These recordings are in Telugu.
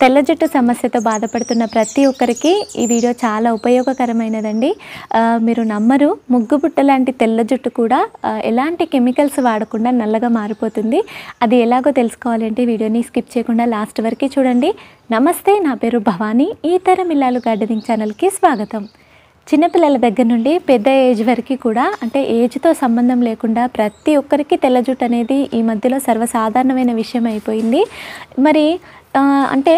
తెల్ల జుట్టు సమస్యతో బాధపడుతున్న ప్రతి ఒక్కరికి ఈ వీడియో చాలా ఉపయోగకరమైనదండి. మీరు నమ్మరు, ముగ్గుబుట్ట లాంటి తెల్ల జుట్టు కూడా ఎలాంటి కెమికల్స్ వాడకుండా నల్లగా మారిపోతుంది. అది ఎలాగో తెలుసుకోవాలంటే వీడియోని స్కిప్ చేయకుండా లాస్ట్ వరకు చూడండి. నమస్తే, నా పేరు భవానీ. ఈ తరం ఇల్లాలు గార్డెనింగ్ ఛానల్కి స్వాగతం. చిన్నపిల్లల దగ్గర నుండి పెద్ద ఏజ్ వరకు కూడా, అంటే ఏజ్తో సంబంధం లేకుండా ప్రతి ఒక్కరికి తెల్ల జుట్టు అనేది ఈ మధ్యలో సర్వసాధారణమైన విషయం అయిపోయింది. మరి అంటే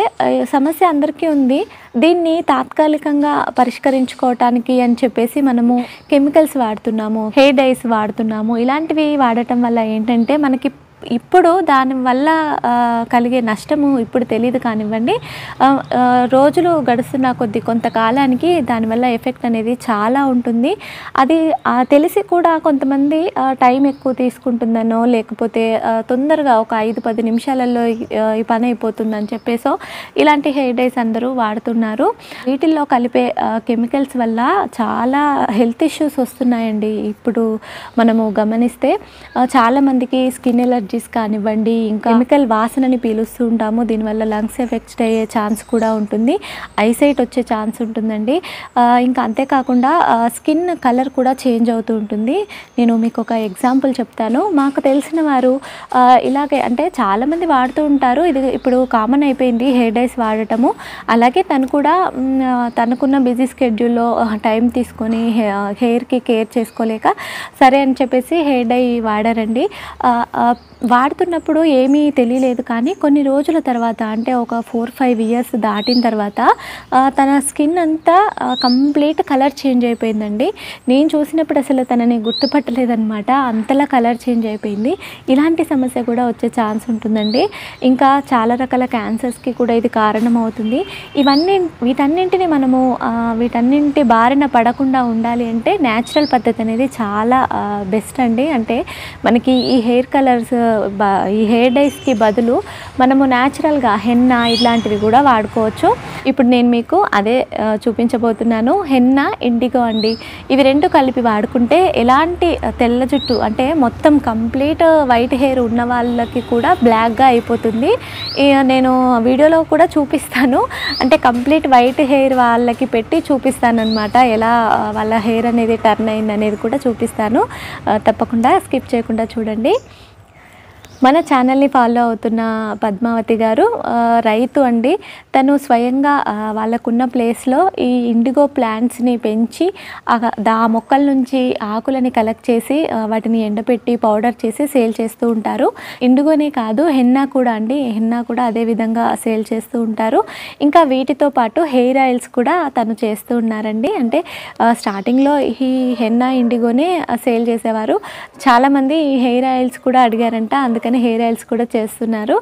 సమస్య అందరికీ ఉంది. దీన్ని తాత్కాలికంగా పరిష్కరించుకోవటానికి అని చెప్పేసి మనము కెమికల్స్ వాడుతున్నాము, హెయిర్ డైస్ వాడుతున్నాము. ఇలాంటివి వాడటం వల్ల ఏంటంటే మనకి ఇప్పుడు దానివల్ల కలిగే నష్టము ఇప్పుడు తెలియదు కానివ్వండి, రోజులు గడుస్తున్న కొంతకాలానికి దానివల్ల ఎఫెక్ట్ అనేది చాలా ఉంటుంది. అది తెలిసి కూడా కొంతమంది టైం ఎక్కువ తీసుకుంటుందనో, లేకపోతే తొందరగా ఒక 5-10 నిమిషాలలో ఈ పని అయిపోతుందని చెప్పేసో ఇలాంటి హెయిర్ డైస్ అందరూ వాడుతున్నారు. వీటిల్లో కలిపే కెమికల్స్ వల్ల చాలా హెల్త్ ఇష్యూస్ వస్తున్నాయండి. ఇప్పుడు మనము గమనిస్తే చాలామందికి స్కిన్ ఎలర్జీస్ కానివ్వండి, ఇంకా కెమికల్ వాసనని పీలుస్తూ ఉంటాము. దీనివల్ల లంగ్స్ ఎఫెక్ట్ అయ్యే ఛాన్స్ కూడా ఉంటుంది, ఐసైట్ వచ్చే ఛాన్స్ ఉంటుందండి. ఇంకా అంతేకాకుండా స్కిన్ కలర్ కూడా చేంజ్ అవుతూ ఉంటుంది. నేను మీకు ఒక ఎగ్జాంపుల్ చెప్తాను. మాకు తెలిసిన వారు ఇలాగే, అంటే చాలామంది వాడుతూ ఉంటారు, ఇది ఇప్పుడు కామన్ అయిపోయింది హెయిర్ డైస్ వాడటము. అలాగే తను కూడా తనకున్న బిజీ స్కెడ్యూల్లో టైం తీసుకొని హెయిర్కి కేర్ చేసుకోలేక సరే అని చెప్పేసి హెయిర్ డై వాడారండి. వాడుతున్నప్పుడు ఏమీ తెలియలేదు, కానీ కొన్ని రోజుల తర్వాత, అంటే ఒక 4-5 ఇయర్స్ దాటిన తర్వాత తన స్కిన్ అంతా కంప్లీట్ కలర్ చేంజ్ అయిపోయిందండి. నేను చూసినప్పుడు అసలు తనని గుర్తుపట్టలేదన్నమాట, అంతలా కలర్ చేంజ్ అయిపోయింది. ఇలాంటి సమస్య కూడా వచ్చే ఛాన్స్ ఉంటుందండి. ఇంకా చాలా రకాల క్యాన్సర్స్కి కూడా ఇది కారణం అవుతుంది. వీటన్నింటిని మనము వీటన్నింటి బారిన పడకుండా ఉండాలి అంటే న్యాచురల్ పద్ధతి అనేది చాలా బెస్ట్ అండి. అంటే మనకి ఈ హెయిర్ కలర్స్, ఈ హెయిర్ డైస్కి బదులు మనము న్యాచురల్గా హెన్నా ఇట్లాంటివి కూడా వాడుకోవచ్చు. ఇప్పుడు నేను మీకు అదే చూపించబోతున్నాను. హెన్నా, ఇండిగో అండి. ఇవి రెండు కలిపి వాడుకుంటే ఎలాంటి తెల్ల జుట్టు, అంటే మొత్తం కంప్లీట్ వైట్ హెయిర్ ఉన్న వాళ్ళకి కూడా బ్లాక్గా అయిపోతుంది. నేను వీడియోలో కూడా చూపిస్తాను, అంటే కంప్లీట్ వైట్ హెయిర్ వాళ్ళకి పెట్టి చూపిస్తాను అనమాట, ఎలా వాళ్ళ హెయిర్ అనేది టర్న్ అయింది అనేది కూడా చూపిస్తాను. తప్పకుండా స్కిప్ చేయకుండా చూడండి. మన ఛానల్ని ఫాలో అవుతున్న పద్మావతి గారు రైతు అండి. తను స్వయంగా వాళ్ళకున్న ప్లేస్లో ఈ ఇండిగో ప్లాంట్స్ని పెంచి ఆ మొక్కల నుంచి ఆకులని కలెక్ట్ చేసి వాటిని ఎండపెట్టి పౌడర్ చేసి సేల్ చేస్తూ ఉంటారు. ఇండిగోనే కాదు, హెన్నా కూడా అండి. హెన్నా కూడా అదే విధంగా సేల్ చేస్తూ ఉంటారు. ఇంకా వీటితో పాటు హెయిర్ ఆయిల్స్ కూడా తను చేస్తూ ఉన్నారండి. అంటే స్టార్టింగ్లో ఈ హెన్నా, ఇండిగోనే సేల్ చేసేవారు. చాలామంది ఈ హెయిర్ ఆయిల్స్ కూడా అడిగారంట, అందుకని హెయిర్ ఆయిల్స్ కూడా చేస్తున్నారు.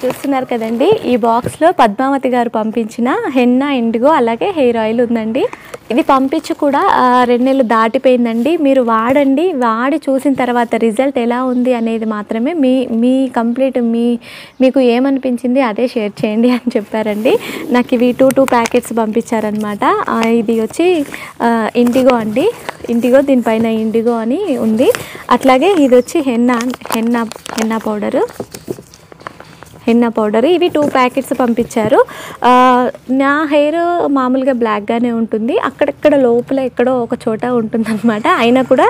చూస్తున్నారు కదండి, ఈ బాక్స్లో పద్మావతి గారు పంపించిన హెన్నా, ఇండిగో అలాగే హెయిర్ ఆయిల్ ఉందండి. ఇది పంపించి కూడా 2 నెలలు దాటిపోయిందండి. మీరు వాడండి, వాడి చూసిన తర్వాత రిజల్ట్ ఎలా ఉంది అనేది మాత్రమే మీ కంప్లీట్ మీకు ఏమనిపించింది అదే షేర్ చేయండి అని చెప్పారండి. నాకు ఇవి 2 ప్యాకెట్స్ పంపించారనమాట. ఇది వచ్చి ఇండిగో అండి, ఇండిగో, దీనిపైన ఇండిగో అని ఉంది. అట్లాగే ఇది వచ్చి హెన్నా పౌడర్. ఇవి 2 ప్యాకెట్స్ పంపించారు. నా హెయిర్ మామూలుగా బ్లాక్గానే ఉంటుంది, అక్కడెక్కడ లోపల ఎక్కడో ఒక చోట ఉంటుందన్నమాట. అయినా కూడా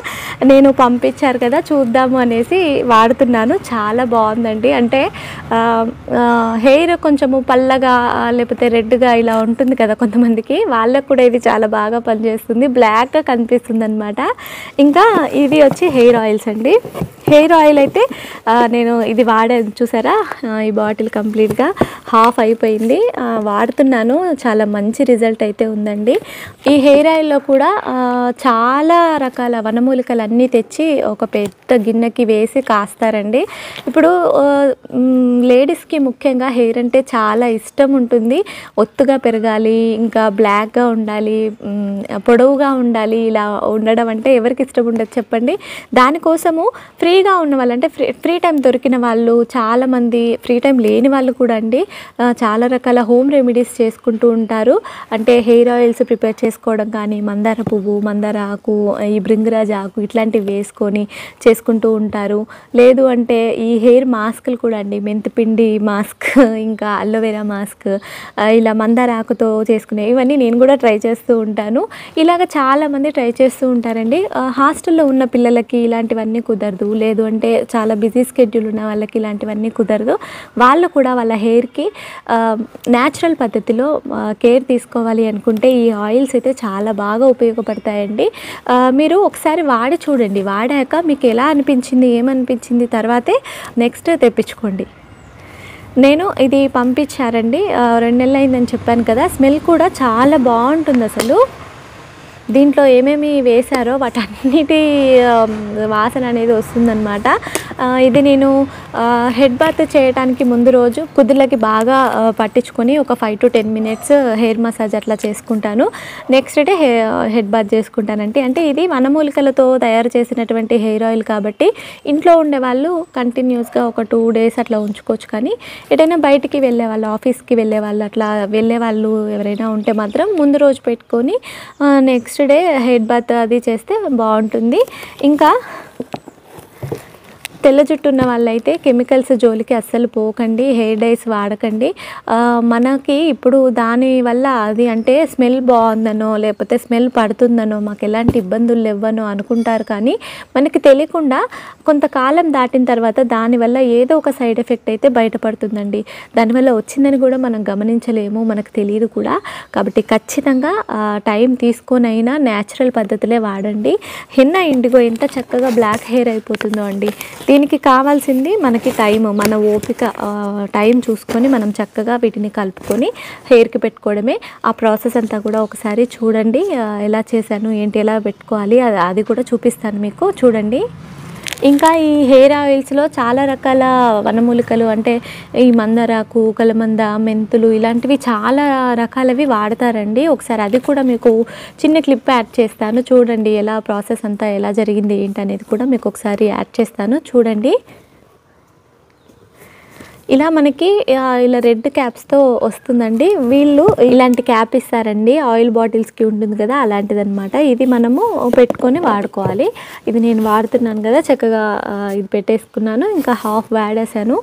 నేను పంపించారు కదా చూద్దాము అనేసి వాడుతున్నాను. చాలా బాగుందండి. అంటే హెయిర్ కొంచెము పల్లగా లేకపోతే రెడ్గా ఇలా ఉంటుంది కదా కొంతమందికి, వాళ్ళకు కూడా ఇది చాలా బాగా పనిచేస్తుంది, బ్లాక్గా కనిపిస్తుంది అనమాట. ఇంకా ఇది వచ్చి హెయిర్ ఆయిల్స్ అండి. హెయిర్ ఆయిల్ అయితే నేను ఇది వాడాను, చూసారా, ఈ బాటిల్ కంప్లీట్గా హాఫ్ అయిపోయింది. వాడుతున్నాను, చాలా మంచి రిజల్ట్ అయితే ఉందండి. ఈ హెయిర్ ఆయిల్లో కూడా చాలా రకాల వనమూలికలు అన్నీ తెచ్చి ఒక పెద్ద గిన్నెకి వేసి కాస్తారండి. ఇప్పుడు లేడీస్కి ముఖ్యంగా హెయిర్ అంటే చాలా ఇష్టం ఉంటుంది. ఒత్తుగా పెరగాలి, ఇంకా బ్లాక్గా ఉండాలి, పొడవుగా ఉండాలి. ఇలా ఉండడం అంటే ఎవరికి ఇష్టం ఉండదు చెప్పండి. దానికోసము ఫ్రీగా ఉన్న వాళ్ళు, అంటే ఫ్రీ టైం దొరికిన వాళ్ళు చాలామంది ఫ్రీ టైం లేని వాళ్ళు కూడా అండి చాలా రకాల హోమ్ రెమెడీస్ చేసుకుంటూ ఉంటారు. అంటే హెయిర్ ఆయిల్స్ ప్రిపేర్ చేసుకోవడం కానీ, మందార పువ్వు, మందార ఆకు, ఈ భృంగరాజ ఆకు ఇట్లాంటివి వేసుకొని చేసుకుంటూ ఉంటారు. లేదు అంటే ఈ హెయిర్ మాస్కులు కూడా అండి, మెంతిపిండి మాస్క్, ఇంకా అలోవెరా మాస్క్, ఇలా మందార ఆకుతో చేసుకునే ఇవన్నీ నేను కూడా ట్రై చేస్తూ ఉంటాను. ఇలాగ చాలామంది ట్రై చేస్తూ ఉంటారండి. హాస్టల్లో ఉన్న పిల్లలకి ఇలాంటివన్నీ కుదరదు, లేదు అంటే చాలా బిజీ స్కెడ్యూల్ ఉన్న వాళ్ళకి ఇలాంటివన్నీ కుదరదు. వాళ్ళు కూడా వాళ్ళ హెయిర్కి న్యాచురల్ పద్ధతిలో కేర్ తీసుకోవాలి అనుకుంటే ఈ ఆయిల్స్ అయితే చాలా బాగా ఉపయోగపడతాయండి. మీరు ఒకసారి వాడి చూడండి, వాడాక మీకు ఎలా అనిపించింది, ఏమనిపించింది తర్వాతే నెక్స్ట్ తెప్పించుకోండి. నేను ఇది పంపించారండి, 2 నెలలు అయిందని చెప్పాను కదా. స్మెల్ కూడా చాలా బాగుంటుంది. అసలు దీంట్లో ఏమేమి వేశారో వాటన్నిటి వాసన అనేది వస్తుందన్నమాట. ఇది నేను హెడ్ బాత్ చేయడానికి ముందు రోజు కుదుర్లకి బాగా పట్టించుకొని ఒక 5 to 10 minutes హెయిర్ మసాజ్ అట్లా చేసుకుంటాను. నెక్స్ట్ డే హెడ్ బాత్ చేసుకుంటానండి. అంటే ఇది వనమూలికలతో తయారు చేసినటువంటి హెయిర్ ఆయిల్ కాబట్టి ఇంట్లో ఉండే వాళ్ళు కంటిన్యూస్గా ఒక 2 days అట్లా ఉంచుకోవచ్చు. కానీ ఎటైనా బయటికి వెళ్ళే వాళ్ళు, ఆఫీస్కి వెళ్ళే వాళ్ళు, అట్లా వెళ్ళే వాళ్ళు ఎవరైనా ఉంటే మాత్రం ముందు రోజు పెట్టుకొని నెక్స్ట్ డే హెడ్ బాత్ అది చేస్తే బాగుంటుంది. ఇంకా తెల్ల జుట్టు ఉన్న వాళ్ళైతే కెమికల్స్ జోలికి అస్సలు పోకండి, హెయిర్ డైస్ వాడకండి. మనకి ఇప్పుడు దానివల్ల అది అంటే స్మెల్ బాగుందనో లేకపోతే స్మెల్ పడుతుందనో మాకు ఎలాంటి ఇబ్బందులు లేవనో అనుకుంటారు. కానీ మనకి తెలియకుండా కొంతకాలం దాటిన తర్వాత దానివల్ల ఏదో ఒక సైడ్ ఎఫెక్ట్ అయితే బయటపడుతుందండి. దానివల్ల వచ్చిందని కూడా మనం గమనించలేము, మనకు తెలియదు కూడా. కాబట్టి ఖచ్చితంగా టైం తీసుకొనైనా న్యాచురల్ పద్ధతులే వాడండి. హెన్నా ఇండిగో ఎంత చక్కగా బ్లాక్ హెయిర్ అయిపోతుందో అండి. దీనికి కావాల్సింది మనకి టైం, మన ఓపిక, టైం చూసుకొని మనం చక్కగా వీటిని కలుపుకొని హెయిర్కి పెట్టుకోవడమే. ఆ ప్రాసెస్ అంతా కూడా ఒకసారి చూడండి, ఎలా చేశాను ఏంటి, ఎలా పెట్టుకోవాలి అది కూడా చూపిస్తాను మీకు, చూడండి. ఇంకా ఈ హెయిర్ ఆయిల్స్లో చాలా రకాల వనమూలికలు అంటే ఈ మందారాకు, కలమంద, మెంతులు ఇలాంటివి చాలా రకాలవి వాడతారండి. ఒకసారి అది కూడా మీకు చిన్న క్లిప్ యాడ్ చేస్తాను, చూడండి ఎలా ప్రాసెస్ అంతా ఎలా జరిగింది ఏంటి అనేది కూడా మీకు ఒకసారి యాడ్ చేస్తాను, చూడండి. ఇలా మనకి ఇలా రెడ్ క్యాప్స్తో వస్తుందండి. వీళ్ళు ఇలాంటి క్యాప్ ఇస్తారండి, ఆయిల్ బాటిల్స్కి ఉంటుంది కదా అలాంటిదన్నమాట. ఇది మనము పెట్టుకొని వాడుకోవాలి. ఇది నేను వాడుతున్నాను కదా, చక్కగా ఇది పెట్టేసుకున్నాను. ఇంకా హాఫ్ వాడేసాను.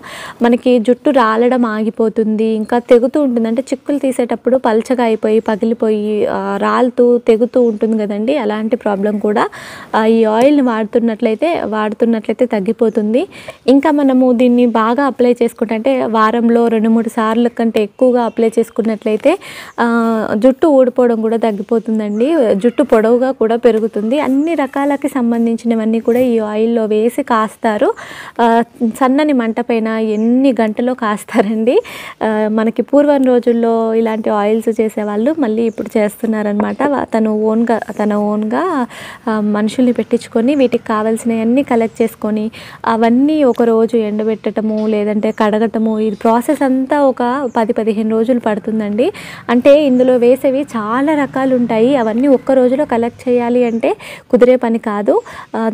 మనకి జుట్టు రాలడం ఆగిపోతుంది, ఇంకా తెగుతూ ఉంటుంది. అంటే చిక్కులు తీసేటప్పుడు పల్చగా అయిపోయి పగిలిపోయి రాలుతూ తెగుతూ ఉంటుంది కదండి, అలాంటి ప్రాబ్లం కూడా ఈ ఆయిల్ని వాడుతున్నట్లయితే తగ్గిపోతుంది. ఇంకా మనము దీన్ని బాగా అప్లై చేసుకుంటే అంటే వారంలో 2-3 సార్లు కంటే ఎక్కువగా అప్లై చేసుకున్నట్లయితే జుట్టు ఊడిపోవడం కూడా తగ్గిపోతుందండి. జుట్టు పొడవుగా కూడా పెరుగుతుంది. అన్ని రకాలకి సంబంధించినవన్నీ కూడా ఈ ఆయిల్లో వేసి కాస్తారు. సన్నని మంట పైన ఎన్ని గంటలో కాస్తారండి. మనకి పూర్వం రోజుల్లో ఇలాంటి ఆయిల్స్ చేసేవాళ్ళు మళ్ళీ ఇప్పుడు చేస్తున్నారనమాట. తన ఓన్గా మనుషుల్ని పెట్టించుకొని వీటికి కావాల్సినవన్నీ కలెక్ట్ చేసుకొని అవన్నీ ఒకరోజు ఎండబెట్టడము లేదంటే కడగటము, ఈ ప్రాసెస్ అంతా ఒక 10-15 రోజులు పడుతుందండి. అంటే ఇందులో వేసేవి చాలా రకాలు ఉంటాయి. అవన్నీ ఒక్క రోజులో కలెక్ట్ చేయాలి అంటే కుదిరే పని కాదు.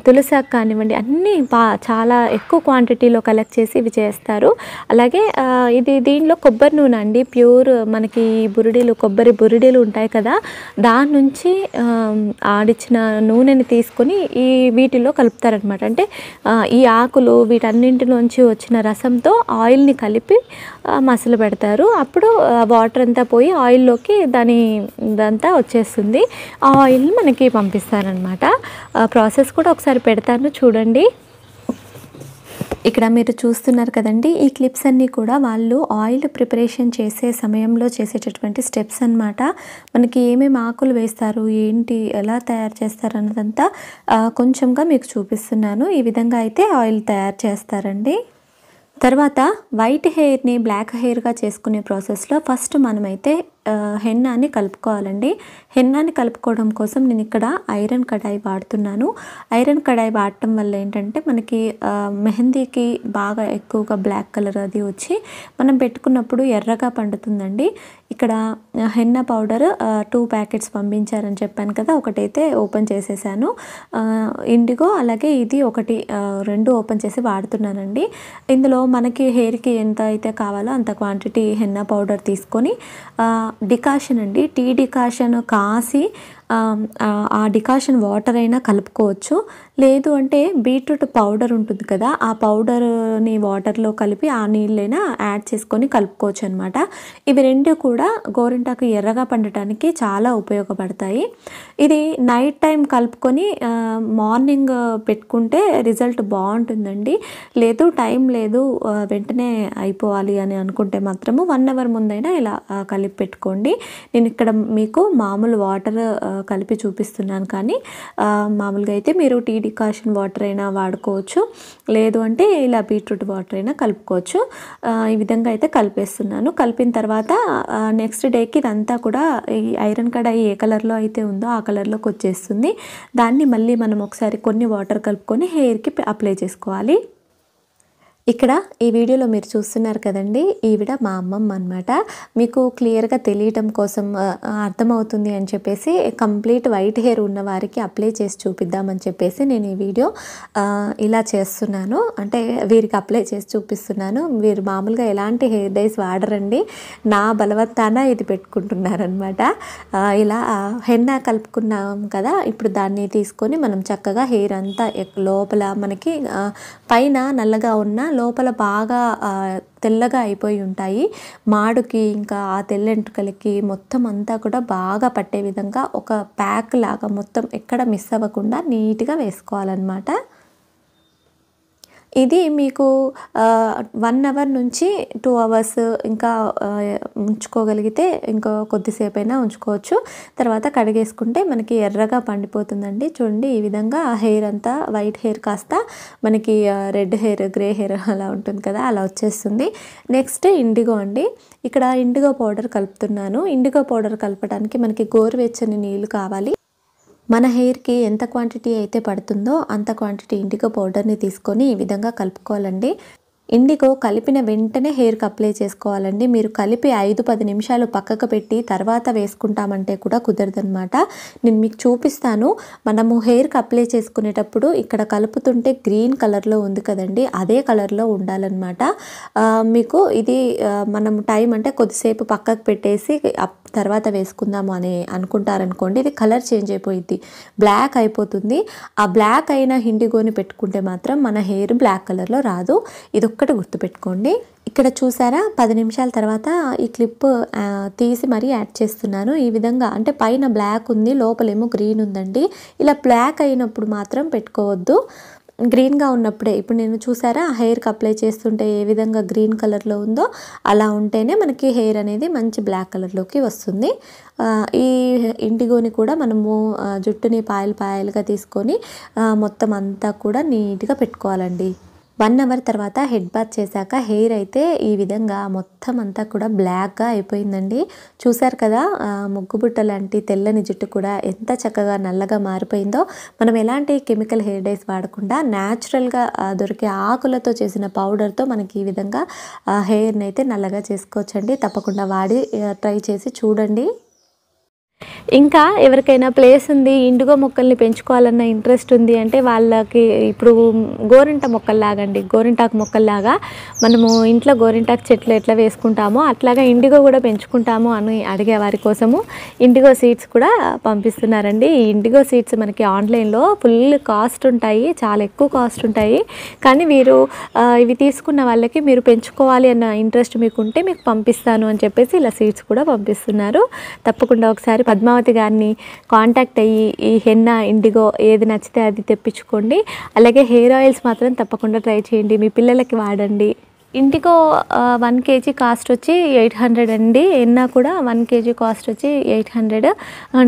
తులసాకు కానివ్వండి అన్నీ చాలా ఎక్కువ క్వాంటిటీలో కలెక్ట్ చేసి ఇవి చేస్తారు. అలాగే దీనిలో కొబ్బరి నూనె అండి, ప్యూర్ మనకి కొబ్బరి బురిడీలు ఉంటాయి కదా, దాని నుంచి ఆడిచ్చిన నూనెని తీసుకొని వీటిలో కలుపుతారనమాట. అంటే ఈ ఆకులు వీటన్నింటిలోంచి వచ్చిన రసంతో ఆయిల్ని కలిపి మసలు పెడతారు. అప్పుడు వాటర్ అంతా పోయి ఆయిల్లోకి ఇదంతా వచ్చేస్తుంది. ఆ ఆయిల్ని మనకి పంపిస్తారనమాట. ప్రాసెస్ కూడా ఒకసారి పెడతాను, చూడండి. ఇక్కడ మీరు చూస్తున్నారు కదండి, ఈ క్లిప్స్ అన్నీ కూడా వాళ్ళు ఆయిల్ ప్రిపరేషన్ చేసే సమయంలో చేసేటటువంటి స్టెప్స్ అన్నమాట. మనకి ఏమేమి ఆకులు వేస్తారు, ఏంటి, ఎలా తయారు చేస్తారు అన్నదంతా కొంచెంగా మీకు చూపిస్తున్నాను. ఈ విధంగా అయితే ఆయిల్ తయారు చేస్తారండి. తర్వాత వైట్ హెయిర్ని బ్లాక్ హెయిర్గా చేసుకునే ప్రాసెస్లో ఫస్ట్ మనమైతే హెన్నాని కలుపుకోవాలండి. హెన్నాని కలుపుకోవడం కోసం నేను ఇక్కడ ఐరన్ కడాయి వాడుతున్నాను. ఐరన్ కడాయి వాడటం వల్ల ఏంటంటే మనకి మెహందీకి బాగా ఎక్కువగా బ్లాక్ కలర్ అది వచ్చి మనం పెట్టుకున్నప్పుడు ఎర్రగా పండుతుందండి. ఇక్కడ హెన్నా పౌడర్ 2 ప్యాకెట్స్ పంపించారని చెప్పాను కదా, ఒకటైతే ఓపెన్ చేసేసాను. ఇండిగో అలాగే ఇది ఒకటి, 2 ఓపెన్ చేసి వాడుతున్నానండి. ఇందులో మనకి హెయిర్కి ఎంత అయితే కావాలో అంత క్వాంటిటీ హెన్నా పౌడర్ తీసుకొని డికాషన్ అండి, టీ డికాషన్ కాసి ఆ డికాషన్ వాటర్ అయినా కలుపుకోవచ్చు. లేదు అంటే బీట్రూట్ పౌడర్ ఉంటుంది కదా, ఆ పౌడర్ని వాటర్లో కలిపి ఆ నీళ్ళైనా యాడ్ చేసుకొని కలుపుకోవచ్చు అనమాట. ఇవి 2 కూడా గోరింటాకు ఎర్రగా పండటానికి చాలా ఉపయోగపడతాయి. ఇది నైట్ టైం కలుపుకొని మార్నింగ్ పెట్టుకుంటే రిజల్ట్ బాగుంటుందండి. లేదు టైం లేదు వెంటనే అయిపోవాలి అని అనుకుంటే మాత్రము 1 అవర్ ముందైనా ఇలా కలిపి పెట్టుకోండి. నేను ఇక్కడ మీకు మామూలు వాటర్ కలిపి చూపిస్తున్నాను, కానీ మామూలుగా అయితే మీరు టీ డికాషన్ వాటర్ అయినా వాడుకోవచ్చు, లేదు అంటే ఇలా బీట్రూట్ వాటర్ అయినా కలుపుకోవచ్చు. ఈ విధంగా అయితే కలిపేస్తున్నాను. కలిపిన తర్వాత నెక్స్ట్ డేకి ఇదంతా కూడా ఈ ఐరన్ కడాయి ఏ కలర్లో అయితే ఉందో ఆ కలర్లోకి వచ్చేస్తుంది. దాన్ని మళ్ళీ మనం ఒకసారి కొన్ని వాటర్ కలుపుకొని హెయిర్కి అప్లై చేసుకోవాలి. ఇక్కడ ఈ వీడియోలో మీరు చూస్తున్నారు కదండి, ఈవిడ మా అమ్మమ్మ అనమాట. మీకు క్లియర్గా తెలియటం కోసం అర్థమవుతుంది అని చెప్పేసి కంప్లీట్ వైట్ హెయిర్ ఉన్న వారికి అప్లై చేసి చూపిద్దామని చెప్పేసి నేను ఈ వీడియో ఇలా చేస్తున్నాను. అంటే వీరికి అప్లై చేసి చూపిస్తున్నాను. వీరు మామూలుగా ఎలాంటి హెయిర్ డైస్ వాడరండి, నా బలవత్తాన ఇది పెట్టుకుంటున్నారనమాట. ఇలా హెన్నా కలుపుకున్నాం కదా, ఇప్పుడు దాన్ని తీసుకొని మనం చక్కగా హెయిర్ అంతా లోపల మనకి పైన నల్లగా ఉన్న లోపల బాగా తెల్లగా అయిపోయి ఉంటాయి మాడుకి, ఇంకా ఆ తెల్లెంట్రుకలకి మొత్తం అంతా కూడా బాగా పట్టే విధంగా ఒక ప్యాక్ లాగా మొత్తం ఎక్కడ మిస్ అవ్వకుండా నీట్గా వేసుకోవాలన్నమాట. ఇది మీకు 1 అవర్ నుంచి 2 అవర్స్ ఇంకా ఉంచుకోగలిగితే ఇంకో కొద్దిసేపు అయినా ఉంచుకోవచ్చు. తర్వాత కడిగేసుకుంటే మనకి ఎర్రగా పండిపోతుందండి. చూడండి, ఈ విధంగా హెయిర్ అంతా వైట్ హెయిర్ కాస్త మనకి రెడ్ హెయిర్, గ్రే హెయిర్ అలా ఉంటుంది కదా, అలా వచ్చేస్తుంది. నెక్స్ట్ ఇండిగో అండి. ఇక్కడ ఇండిగో పౌడర్ కలుపుతున్నాను. ఇండిగో పౌడర్ కలపడానికి మనకి గోరువెచ్చని నీళ్ళు కావాలి. మన హెయిర్కి ఎంత క్వాంటిటీ అయితే పడుతుందో అంత క్వాంటిటీ ఇండిగో పౌడర్ని తీసుకొని ఈ విధంగా కలుపుకోవాలండి. ఇండిగో కలిపిన వెంటనే హెయిర్కి అప్లై చేసుకోవాలండి. మీరు కలిపి 5-10 నిమిషాలు పక్కకు పెట్టి తర్వాత వేసుకుంటామంటే కూడా కుదరదనమాట. నేను మీకు చూపిస్తాను. మనము హెయిర్కి అప్లై చేసుకునేటప్పుడు ఇక్కడ కలుపుతుంటే గ్రీన్ కలర్లో ఉంది కదండి, అదే కలర్లో ఉండాలన్నమాట. మీకు ఇది మనం టైం అంటే కొద్దిసేపు పక్కకు పెట్టేసి తర్వాత వేసుకుందాము అని అనుకుంటారనుకోండి, ఇది కలర్ చేంజ్ అయిపోయింది, బ్లాక్ అయిపోతుంది. ఆ బ్లాక్ అయిన ఇండిగోని పెట్టుకుంటే మాత్రం మన హెయిర్ బ్లాక్ కలర్లో రాదు. ఇది ఒక్కటి గుర్తుపెట్టుకోండి. ఇక్కడ చూసారా, 10 నిమిషాల తర్వాత ఈ క్లిప్ తీసి మరీ యాడ్ చేస్తున్నాను. ఈ విధంగా అంటే పైన బ్లాక్ ఉంది, లోపలేమో గ్రీన్ ఉందండి. ఇలా బ్లాక్ అయినప్పుడు మాత్రం పెట్టుకోవద్దు. గ్రీన్గా ఉన్నప్పుడే, ఇప్పుడు నేను చూసారా హెయిర్కి అప్లై చేస్తుంటే ఏ విధంగా గ్రీన్ కలర్లో ఉందో అలా ఉంటేనే మనకి హెయిర్ అనేది మంచి బ్లాక్ కలర్లోకి వస్తుంది. ఈ ఇండిగోని కూడా మనము జుట్టుని పాయలుగా తీసుకొని మొత్తం అంతా కూడా నీట్గా పెట్టుకోవాలండి. 1 అవర్ తర్వాత హెడ్ బాత్ చేశాక హెయిర్ అయితే ఈ విధంగా మొత్తం అంతా కూడా బ్లాక్గా అయిపోయిందండి. చూసారు కదా, ముగ్గుబుట్ట లాంటి తెల్లని జుట్టు కూడా ఎంత చక్కగా నల్లగా మారిపోయిందో. మనం ఎలాంటి కెమికల్ హెయిర్ డైస్ వాడకుండా న్యాచురల్గా దొరికే ఆకులతో చేసిన పౌడర్తో మనకి ఈ విధంగా హెయిర్ని అయితే నల్లగా చేసుకోవచ్చండి. తప్పకుండా వాడి ట్రై చేసి చూడండి. ఇంకా ఎవరికైనా ప్లేస్ ఉంది, ఇండిగో మొక్కల్ని పెంచుకోవాలన్న ఇంట్రెస్ట్ ఉంది అంటే వాళ్ళకి ఇప్పుడు గోరింట మొక్కల్లాగా అండి, గోరింటాకు మొక్కల్లాగా మనము ఇంట్లో గోరింటాకు చెట్లు ఎట్లా వేసుకుంటామో అట్లాగా ఇండిగో కూడా పెంచుకుంటాము అని అడిగే వారి కోసము ఇండిగో సీడ్స్ కూడా పంపిస్తున్నారండి. ఈ ఇండిగో సీడ్స్ మనకి ఆన్లైన్లో ఫుల్ కాస్ట్ ఉంటాయి, చాలా ఎక్కువ కాస్ట్ ఉంటాయి. కానీ వీరు ఇవి తీసుకున్న వాళ్ళకి మీరు పెంచుకోవాలి అన్న ఇంట్రెస్ట్ మీకు ఉంటే మీకు పంపిస్తాను అని చెప్పేసి ఇలా సీడ్స్ కూడా పంపిస్తున్నారు. తప్పకుండా ఒకసారి పద్మావతి గారిని కాంటాక్ట్ అయ్యి ఈ హెన్నా, ఇండిగో ఏది నచ్చితే అది తెప్పించుకోండి. అలాగే హెయిర్ ఆయిల్స్ మాత్రం తప్పకుండా ట్రై చేయండి, మీ పిల్లలకి వాడండి. ఇండిగో 1 కేజీ కాస్ట్ వచ్చి 800 అండి. ఎన్నా కూడా 1 కేజీ కాస్ట్ వచ్చి 800.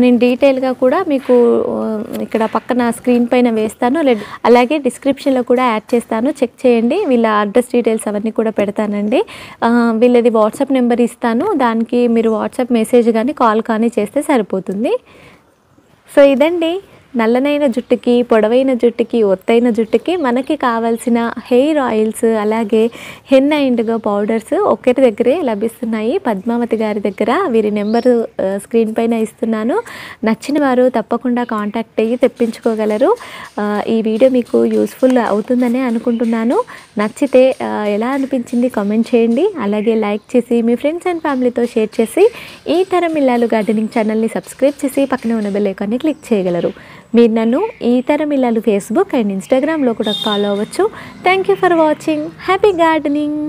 నేను డీటెయిల్గా కూడా మీకు ఇక్కడ పక్కన స్క్రీన్ పైన వేస్తాను, అలాగే డిస్క్రిప్షన్లో కూడా యాడ్ చేస్తాను, చెక్ చేయండి. వీళ్ళ అడ్రస్ డీటెయిల్స్ అవన్నీ కూడా పెడతానండి. వీళ్ళది వాట్సాప్ నెంబర్ ఇస్తాను, దానికి మీరు వాట్సాప్ మెసేజ్ కానీ కాల్ కానీ చేస్తే సరిపోతుంది. సో ఇదండి నల్లనైన జుట్టుకి, పొడవైన జుట్టుకి, ఒత్తైన జుట్టుకి మనకి కావాల్సిన హెయిర్ ఆయిల్స్, అలాగే హెన్నా ఇండిగో పౌడర్స్ ఒక్కరి దగ్గరే లభిస్తున్నాయి, పద్మావతి గారి దగ్గర. వీరి నెంబరు స్క్రీన్ పైన ఇస్తున్నాను. నచ్చిన వారు తప్పకుండా కాంటాక్ట్ అయ్యి తెప్పించుకోగలరు. ఈ వీడియో మీకు యూస్ఫుల్ అవుతుందని అనుకుంటున్నాను. నచ్చితే ఎలా అనిపించింది కామెంట్ చేయండి, అలాగే లైక్ చేసి మీ ఫ్రెండ్స్ అండ్ ఫ్యామిలీతో షేర్ చేసి ఈ తరం ఇల్లాలు గార్డెనింగ్ ఛానల్ని సబ్స్క్రైబ్ చేసి పక్కనే ఉన్న బెల్ ఐకాన్ని క్లిక్ చేయగలరు. మీరు నన్ను ఈ తరం ఇల్లాలు ఫేస్బుక్ అండ్ ఇన్స్టాగ్రామ్లో కూడా ఫాలో అవ్వచ్చు. Thank you for watching. Happy gardening.